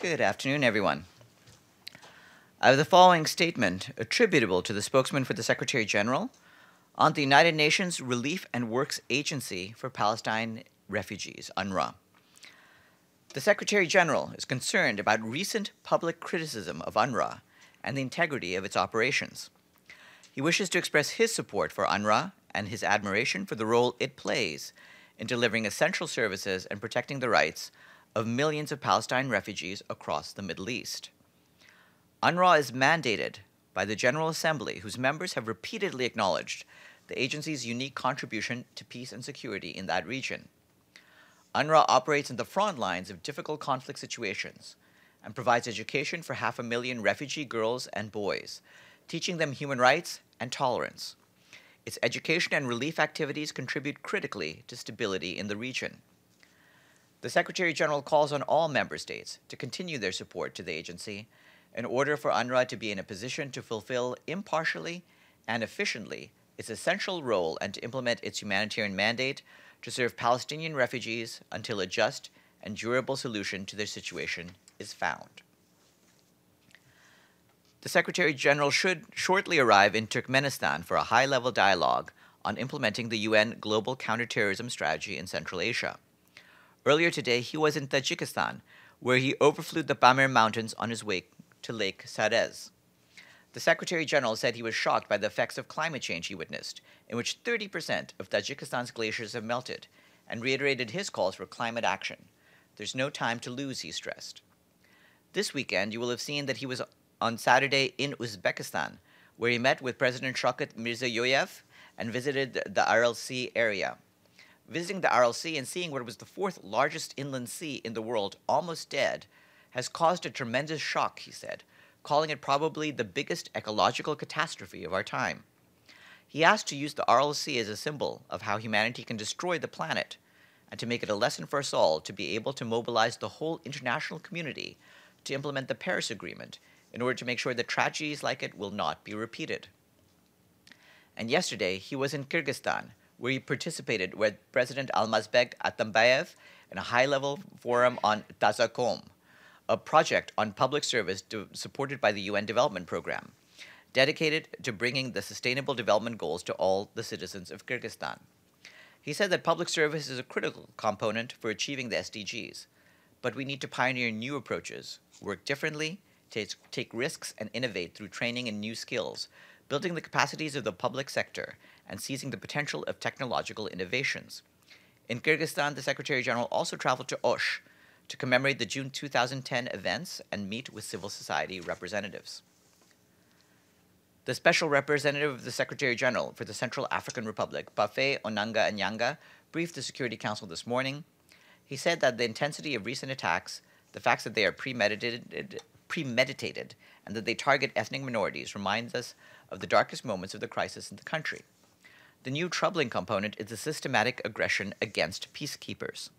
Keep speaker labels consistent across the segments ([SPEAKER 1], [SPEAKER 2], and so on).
[SPEAKER 1] Good afternoon, everyone. I have the following statement attributable to the spokesman for the Secretary General on the United Nations Relief and Works Agency for Palestine Refugees, UNRWA. The Secretary General is concerned about recent public criticism of UNRWA and the integrity of its operations. He wishes to express his support for UNRWA and his admiration for the role it plays in delivering essential services and protecting the rights of millions of Palestine refugees across the Middle East. UNRWA is mandated by the General Assembly, whose members have repeatedly acknowledged the agency's unique contribution to peace and security in that region. UNRWA operates in the front lines of difficult conflict situations and provides education for 500,000 refugee girls and boys, teaching them human rights and tolerance. Its education and relief activities contribute critically to stability in the region. The Secretary General calls on all member states to continue their support to the agency in order for UNRWA to be in a position to fulfill impartially and efficiently its essential role and to implement its humanitarian mandate to serve Palestinian refugees until a just and durable solution to their situation is found. The Secretary General should shortly arrive in Turkmenistan for a high-level dialogue on implementing the UN Global Counterterrorism Strategy in Central Asia. Earlier today, he was in Tajikistan, where he overflew the Pamir Mountains on his way to Lake SYRIA'S. The Secretary General said he was shocked by the effects of climate change he witnessed, in which 30% of Tajikistan's glaciers have melted, and reiterated his calls for climate action. There's no time to lose, he stressed. This weekend, you will have seen that he was on Saturday in Uzbekistan, where he met with President Shavkat Mirziyoyev and visited the Aral Sea area. Visiting the Aral Sea and seeing what was the fourth largest inland sea in the world almost dead has caused a tremendous shock, he said, calling it probably the biggest ecological catastrophe of our time. He asked to use the Aral Sea as a symbol of how humanity can destroy the planet and to make it a lesson for us all to be able to mobilize the whole international community to implement the Paris Agreement in order to make sure that tragedies like it will not be repeated. And yesterday, he was in Kyrgyzstan, where he participated with President Almazbek Atambayev in a high-level forum on Tazakom, a project on public service supported by the UN Development Program, dedicated to bringing the Sustainable Development Goals to all the citizens of Kyrgyzstan. He said that public service is a critical component for achieving the SDGs, but we need to pioneer new approaches, work differently, take risks, and innovate through training in new skills, building the capacities of the public sector, and seizing the potential of technological innovations. In Kyrgyzstan, the Secretary General also traveled to Osh to commemorate the June 2010 events and meet with civil society representatives. The Special Representative of the Secretary General for the Central African Republic, Pafe Onanga Anyanga, briefed the Security Council this morning. He said that the intensity of recent attacks, the fact that they are premeditated, and that they target ethnic minorities reminds us of the darkest moments of the crisis in the country. The new troubling component is the systematic aggression against peacekeepers.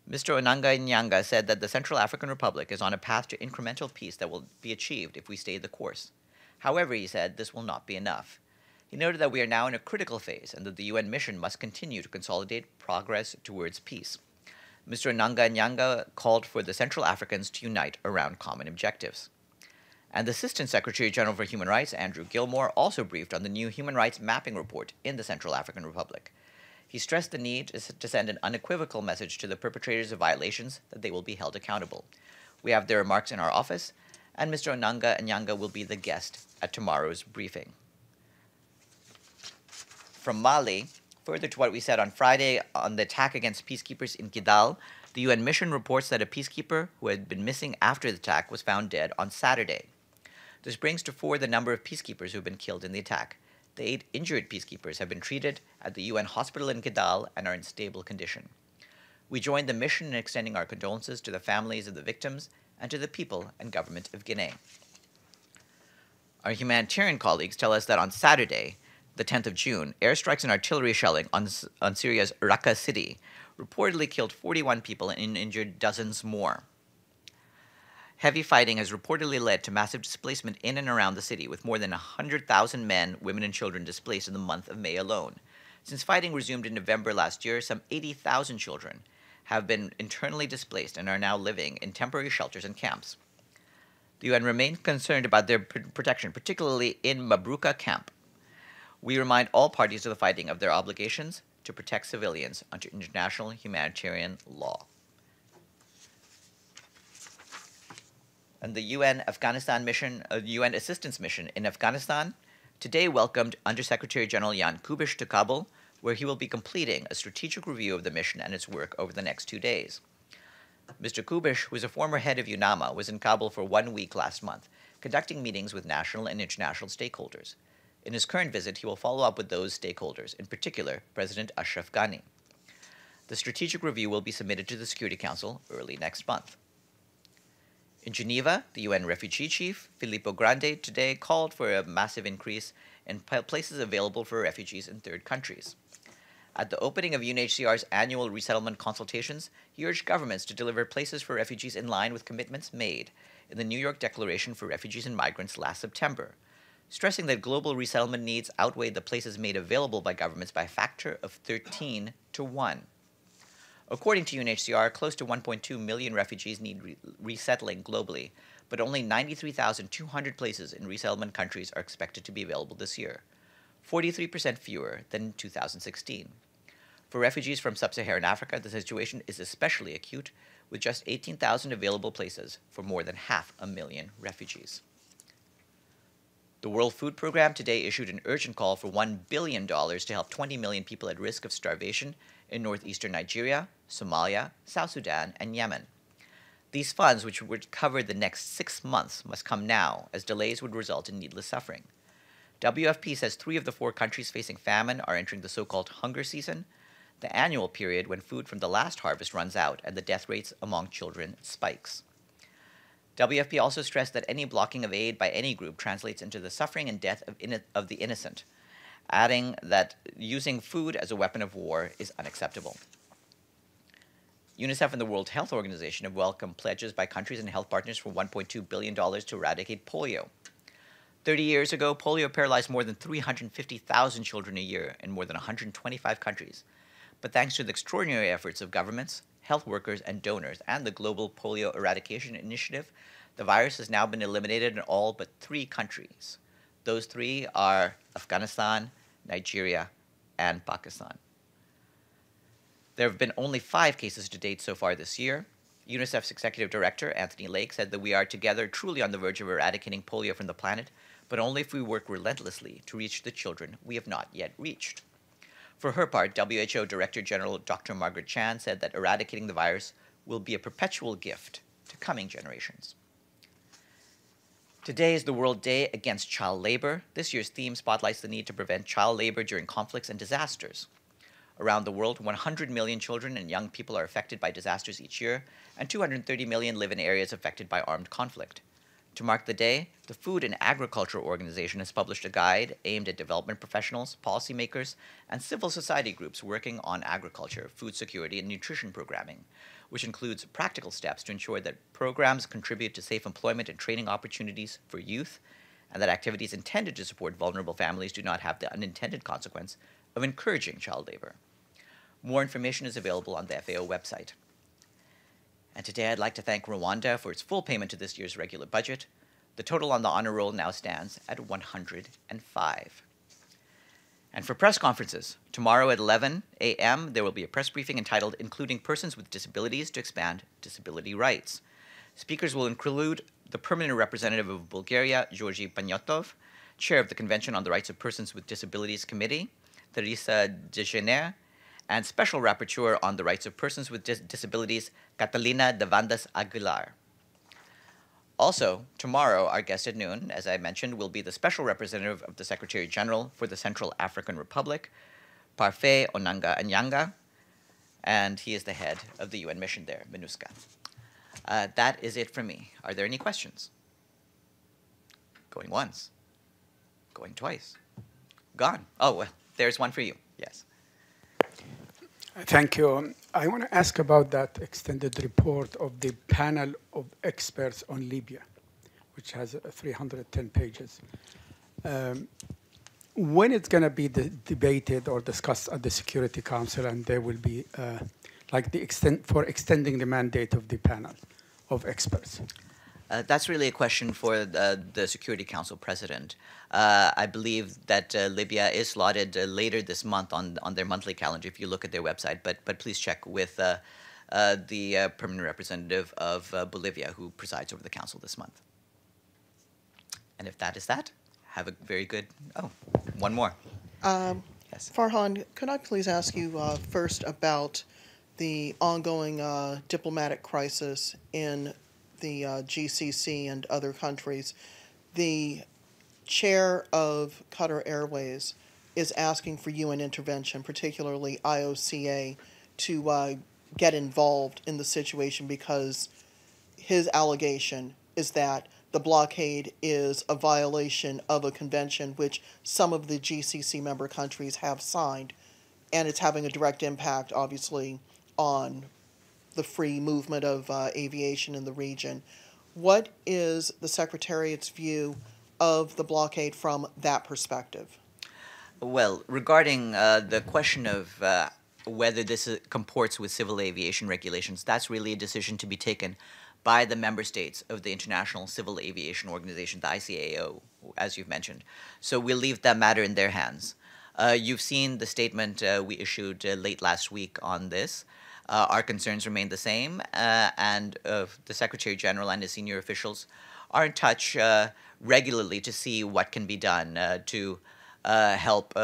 [SPEAKER 1] Mr. Onanga Nyanga said that the Central African Republic is on a path to incremental peace that will be achieved if we stay the course. However, he said, this will not be enough. He noted that we are now in a critical phase and that the UN mission must continue to consolidate progress towards peace. Mr. Onanga Nyanga called for the Central Africans to unite around common objectives. And the Assistant Secretary General for Human Rights, Andrew Gilmore, also briefed on the new Human Rights Mapping Report in the Central African Republic. He stressed the need to send an unequivocal message to the perpetrators of violations that they will be held accountable. We have their remarks in our office, and Mr. Onanga Anyanga will be the guest at tomorrow's briefing. From Mali, further to what we said on Friday on the attack against peacekeepers in KIDAL, the UN mission reports that a peacekeeper who had been missing after the attack was found dead on Saturday. This brings to 4 the number of peacekeepers who have been killed in the attack. The 8 injured peacekeepers have been treated at the UN hospital in KIDAL and are in stable condition. We join the mission in extending our condolences to the families of the victims and to the people and government of Guinea. Our humanitarian colleagues tell us that on Saturday, the 10th of June, airstrikes and artillery shelling on Syria's Raqqa city reportedly killed 41 people and injured dozens more. Heavy fighting has reportedly led to massive displacement in and around the city, with more than 100,000 men, women, and children displaced in the month of May alone. Since fighting resumed in November last year, some 80,000 children have been internally displaced and are now living in temporary shelters and camps. The UN remains concerned about their protection, particularly in Mabruka camp. We remind all parties to the fighting of their obligations to protect civilians under international humanitarian law. And the UN UN assistance mission in Afghanistan today welcomed Undersecretary General Jan Kubiš to Kabul, where he will be completing a strategic review of the mission and its work over the next 2 days. Mr. Kubiš, who is a former head of UNAMA, was in Kabul for 1 week last month, conducting meetings with national and international stakeholders. In his current visit, he will follow up with those stakeholders, in particular, President Ashraf Ghani. The strategic review will be submitted to the Security Council early next month. In Geneva, the UN refugee chief, Filippo Grandi, today called for a massive increase in places available for refugees in third countries. At the opening of UNHCR's annual resettlement consultations, he urged governments to deliver places for refugees in line with commitments made in the New York Declaration for Refugees and Migrants last September, stressing that global resettlement needs outweigh the places made available by governments by a factor of 13 to 1. According to UNHCR, close to 1.2 million refugees need resettling globally, but only 93,200 places in resettlement countries are expected to be available this year, 43% fewer than in 2016. For refugees from sub-Saharan Africa, the situation is especially acute, with just 18,000 available places for more than 500,000 refugees. The World Food Programme today issued an urgent call for $1 billion to help 20 million people at risk of starvation in northeastern Nigeria, Somalia, South Sudan, and Yemen. These funds, which would cover the next 6 months, must come now, as delays would result in needless suffering. WFP says 3 of the 4 countries facing famine are entering the so-called hunger season, the annual period when food from the last harvest runs out and the death rates among children spikes. WFP also stressed that any blocking of aid by any group translates into the suffering and death of the innocent, adding that using food as a weapon of war is unacceptable. UNICEF and the World Health Organization have welcomed pledges by countries and health partners for $1.2 billion to eradicate polio. 30 years ago, polio paralyzed more than 350,000 children a year in more than 125 countries. But thanks to the extraordinary efforts of governments, health workers, and donors, and the Global Polio Eradication Initiative, the virus has now been eliminated in all but 3 countries. Those 3 are Afghanistan, Nigeria, and Pakistan. There have been only 5 cases to date so far this year. UNICEF's Executive Director, Anthony Lake, said that we are together truly on the verge of eradicating polio from the planet, but only if we work relentlessly to reach the children we have not yet reached. For her part, WHO Director General Dr. Margaret Chan said that eradicating the virus will be a perpetual gift to coming generations. Today is the World Day Against Child Labor. This year's theme spotlights the need to prevent child labor during conflicts and disasters. Around the world, 100 million children and young people are affected by disasters each year, and 230 million live in areas affected by armed conflict. To mark the day, the Food and Agriculture Organization has published a guide aimed at development professionals, policymakers, and civil society groups working on agriculture, food security, and nutrition programming, which includes practical steps to ensure that programs contribute to safe employment and training opportunities for youth, and that activities intended to support vulnerable families do not have the unintended consequence of encouraging child labor. More information is available on the FAO website. And today I'd like to thank Rwanda for its full payment to this year's regular budget. The total on the honor roll now stands at 105. And for press conferences, tomorrow at 11 a.m. there will be a press briefing entitled Including Persons with Disabilities to Expand Disability Rights. Speakers will include the permanent representative of Bulgaria, Georgi Panyotov, chair of the Convention on the Rights of Persons with Disabilities Committee, Teresa Degener, and Special Rapporteur on the Rights of Persons with Disabilities, Catalina de Vandas Aguilar. Also, tomorrow, our guest at noon, as I mentioned, will be the Special Representative of the Secretary General for the Central African Republic, Parfait Onanga Anyanga, and he is the head of the UN mission there, MINUSCA. That is it from me. Are there any questions? Going once. Going twice. Gone. Oh, well, there's one for you. Yes.
[SPEAKER 2] Thank you. I want to ask about that extended report of the panel of experts on Libya, which has 310 pages. When it's going to be debated or discussed at the Security Council, and there will be like for extending the mandate of the panel of experts?
[SPEAKER 1] That's really a question for the Security Council President. I believe that Libya is slotted later this month on their monthly calendar if you look at their website, but please check with the permanent representative of Bolivia who presides over the council this month. And if that is that, have a very good, one more. Yes.
[SPEAKER 3] Farhan, could I please ask you first about the ongoing diplomatic crisis in the GCC and other countries? The chair of Qatar Airways is asking for UN intervention, particularly IOCA, to get involved in the situation because his allegation is that the blockade is a violation of a convention which some of the GCC member countries have signed, and it's having a direct impact, obviously, on the free movement of aviation in the region. What is the Secretariat's view of the blockade from that perspective?
[SPEAKER 1] Well, regarding the question of whether this comports with civil aviation regulations, that's really a decision to be taken by the member states of the International Civil Aviation Organization, the ICAO, as you've mentioned. So we'll leave that matter in their hands. You've seen the statement we issued late last week on this. Our concerns remain the same, and the Secretary General and his senior officials are in touch regularly to see what can be done to help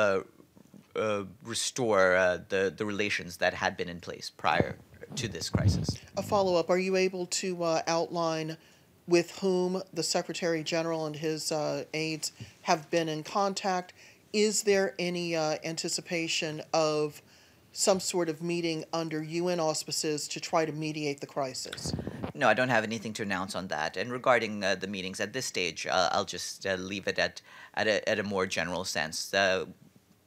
[SPEAKER 1] restore the relations that had been in place prior to this crisis.
[SPEAKER 3] A follow-up, are you able to outline with whom the Secretary General and his aides have been in contact? Is there any anticipation of some sort of meeting under UN auspices to try to mediate the crisis?
[SPEAKER 1] No, I don't have anything to announce on that. And regarding the meetings at this stage, I'll just leave it at a more general sense.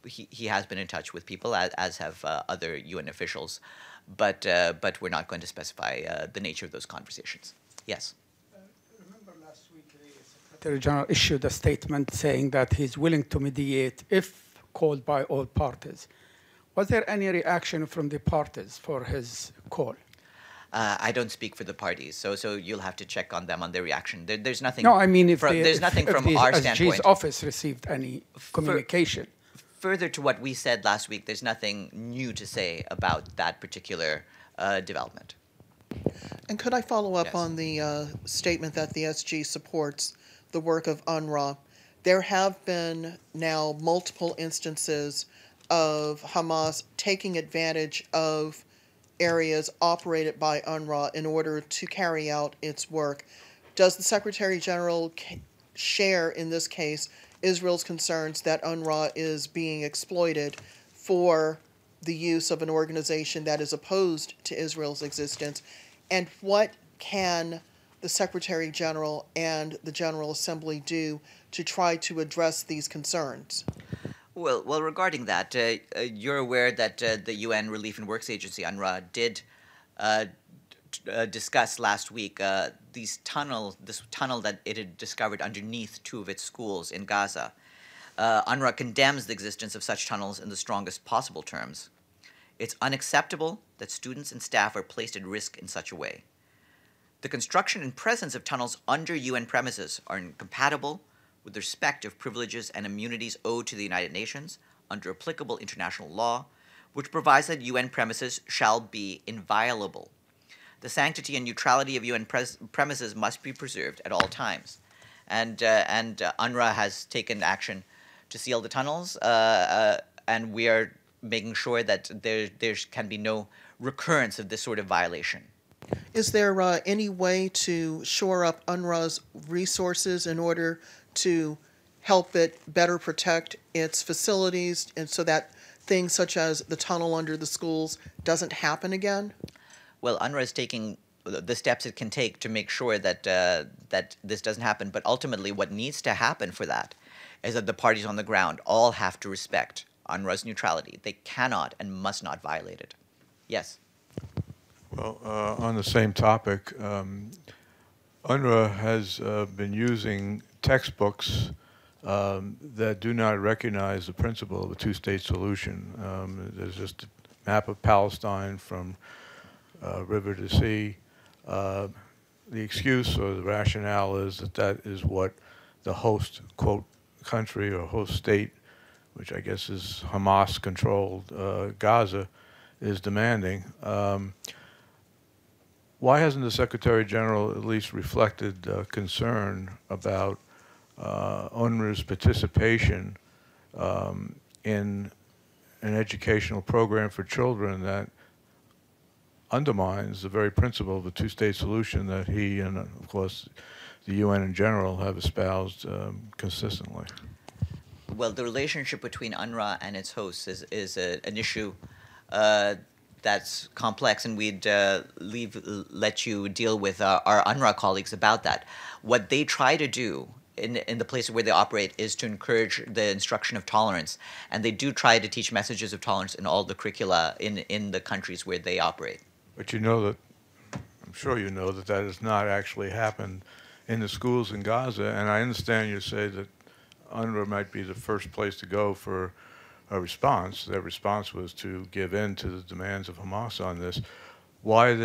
[SPEAKER 1] He has been in touch with people, as have other UN officials, but we're not going to specify the nature of those conversations. Yes.
[SPEAKER 2] Remember last week the Secretary General issued a statement saying that he's willing to mediate if called by all parties. Was there any reaction from the parties for his call?
[SPEAKER 1] I don't speak for the parties, so you'll have to check on them on their reaction. There's nothing.
[SPEAKER 2] No, I mean if
[SPEAKER 1] there's nothing from our standpoint.
[SPEAKER 2] SG's office received any communication.
[SPEAKER 1] Further to what we said last week, there's nothing new to say about that particular development.
[SPEAKER 3] And could I follow up
[SPEAKER 1] Yes.
[SPEAKER 3] on the statement that the SG supports the work of UNRWA? There have been now multiple instances of Hamas taking advantage of areas operated by UNRWA in order to carry out its work. Does the Secretary General share, in this case, Israel's concerns that UNRWA is being exploited for the use of an organization that is opposed to Israel's existence? And what can the Secretary General and the General Assembly do to try to address these concerns?
[SPEAKER 1] Well, regarding that, you're aware that the UN Relief and Works Agency, UNRWA, did discuss last week this tunnel that it had discovered underneath two of its schools in Gaza. UNRWA condemns the existence of such tunnels in the strongest possible terms. It's unacceptable that students and staff are placed at risk in such a way. The construction and presence of tunnels under UN premises are incompatible with the respect of privileges and immunities owed to the United Nations under applicable international law, which provides that UN premises shall be inviolable. The sanctity and neutrality of UN premises must be preserved at all times. And UNRWA has taken action to seal the tunnels, and we are making sure that there can be no recurrence of this sort of violation.
[SPEAKER 3] Is there any way to shore up UNRWA's resources in order to help it better protect its facilities and so that things such as the tunnel under the schools doesn't happen again?
[SPEAKER 1] Well, UNRWA is taking the steps it can take to make sure that that this doesn't happen. But ultimately, what needs to happen for that is that the parties on the ground all have to respect UNRWA's neutrality. They cannot and must not violate it. Yes.
[SPEAKER 4] Well, on the same topic, UNRWA has been using textbooks that do not recognize the principle of a two-state solution. There's just a map of Palestine from river to sea. The excuse or the rationale is that that is what the host, quote, country or host state, which I guess is Hamas-controlled Gaza, is demanding. Why hasn't the Secretary General at least reflected concern about UNRWA's participation in an educational program for children that undermines the very principle of the two-state solution that he and, of course, the UN in general have espoused consistently?
[SPEAKER 1] Well, the relationship between UNRWA and its hosts is an issue that's complex, and we'd let you deal with our UNRWA colleagues about that. What they try to do in the places where they operate is to encourage the instruction of tolerance, and they do try to teach messages of tolerance in all the curricula in the countries where they operate.
[SPEAKER 4] But you know that, I'm sure you know that that has not actually happened in the schools in Gaza, and I understand you say that UNRWA might be the first place to go for a response. Their response was to give in to the demands of Hamas on this. Why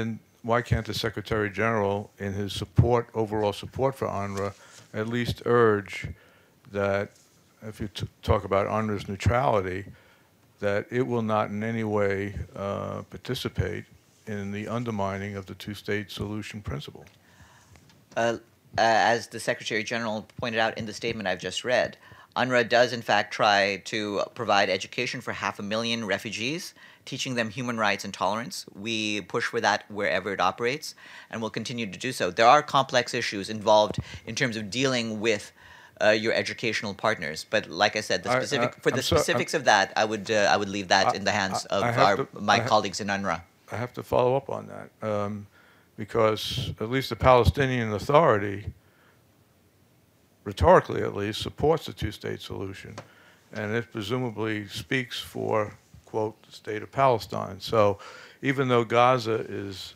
[SPEAKER 4] can't the Secretary General, in his support, overall support for UNRWA, at least urge that, if you talk about UNRWA's neutrality, that it will not in any way participate in the undermining of the two-state solution principle?
[SPEAKER 1] As the Secretary General pointed out in the statement I've just read, UNRWA does in fact try to provide education for 500,000 refugees, teaching them human rights and tolerance. We push for that wherever it operates, and will continue to do so. There are complex issues involved in terms of dealing with your educational partners, but like I said, the specifics of that, I would leave that in the hands of my colleagues in UNRWA.
[SPEAKER 4] I have to follow up on that, because at least the Palestinian Authority, rhetorically at least, supports the two-state solution, and it presumably speaks for, quote, the state of Palestine. So even though Gaza is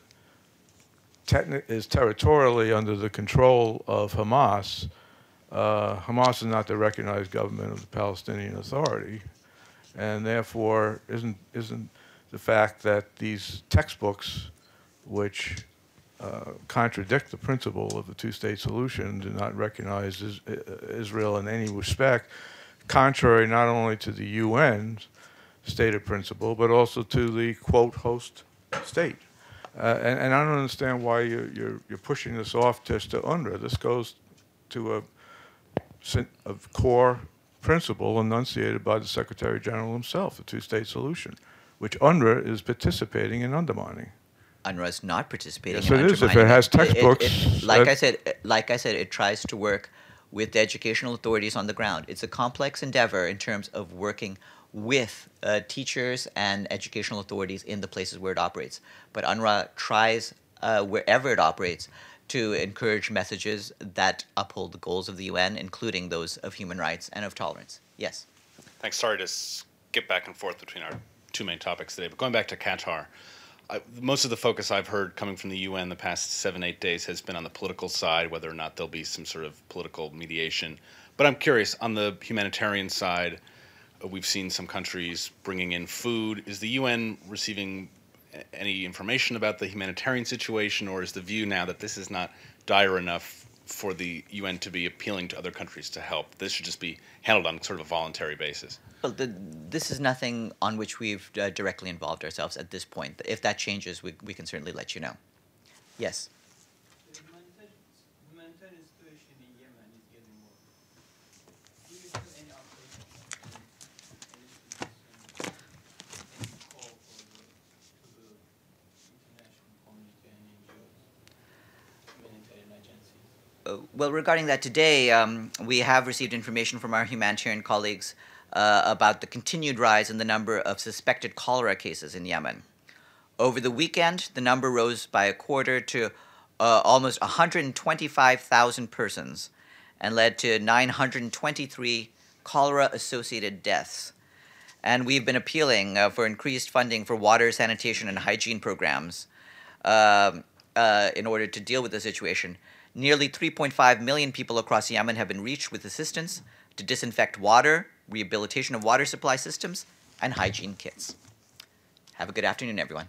[SPEAKER 4] territorially under the control of Hamas, Hamas is not the recognized government of the Palestinian Authority, and therefore isn't the fact that these textbooks, which contradict the principle of the two-state solution, do not recognize Israel in any respect, contrary not only to the UN's stated principle, but also to the, quote, host state. And I don't understand why you're pushing this off just to UNRWA. This goes to a core principle enunciated by the Secretary General himself, the two-state solution, which UNRWA is participating in undermining.
[SPEAKER 1] UNRWA is not participating
[SPEAKER 4] in
[SPEAKER 1] undermining.
[SPEAKER 4] Yes, it is. If it has textbooks.
[SPEAKER 1] Like I said, it tries to work with the educational authorities on the ground. It's a complex endeavor in terms of working with teachers and educational authorities in the places where it operates. But UNRWA tries, wherever it operates, to encourage messages that uphold the goals of the UN, including those of human rights and of tolerance. Yes?
[SPEAKER 5] Thanks. Sorry to skip back and forth between our two main topics today, but going back to Qatar, most of the focus I've heard coming from the UN the past 7-8 days has been on the political side, whether or not there'll be some sort of political mediation. But I'm curious, on the humanitarian side, we've seen some countries bringing in food. Is the UN receiving any information about the humanitarian situation, or is the view now that this is not dire enough for the UN to be appealing to other countries to help? This should just be handled on sort of a voluntary basis.
[SPEAKER 1] Well, this is nothing on which we've directly involved ourselves at this point. If that changes, we can certainly let you know. Yes?
[SPEAKER 6] The humanitarian situation in Yemen is getting worse. Do you have any updates on any call to the international community and NGOs, humanitarian agencies?
[SPEAKER 1] Well, regarding that today, we have received information from our humanitarian colleagues about the continued rise in the number of suspected cholera cases in Yemen. Over the weekend, the number rose by a quarter to almost 125,000 persons and led to 923 cholera-associated deaths. And we've been appealing for increased funding for water, sanitation, and hygiene programs in order to deal with the situation. Nearly 3.5 million people across Yemen have been reached with assistance to disinfect water, rehabilitation of water supply systems, and hygiene kits. Have a good afternoon, everyone.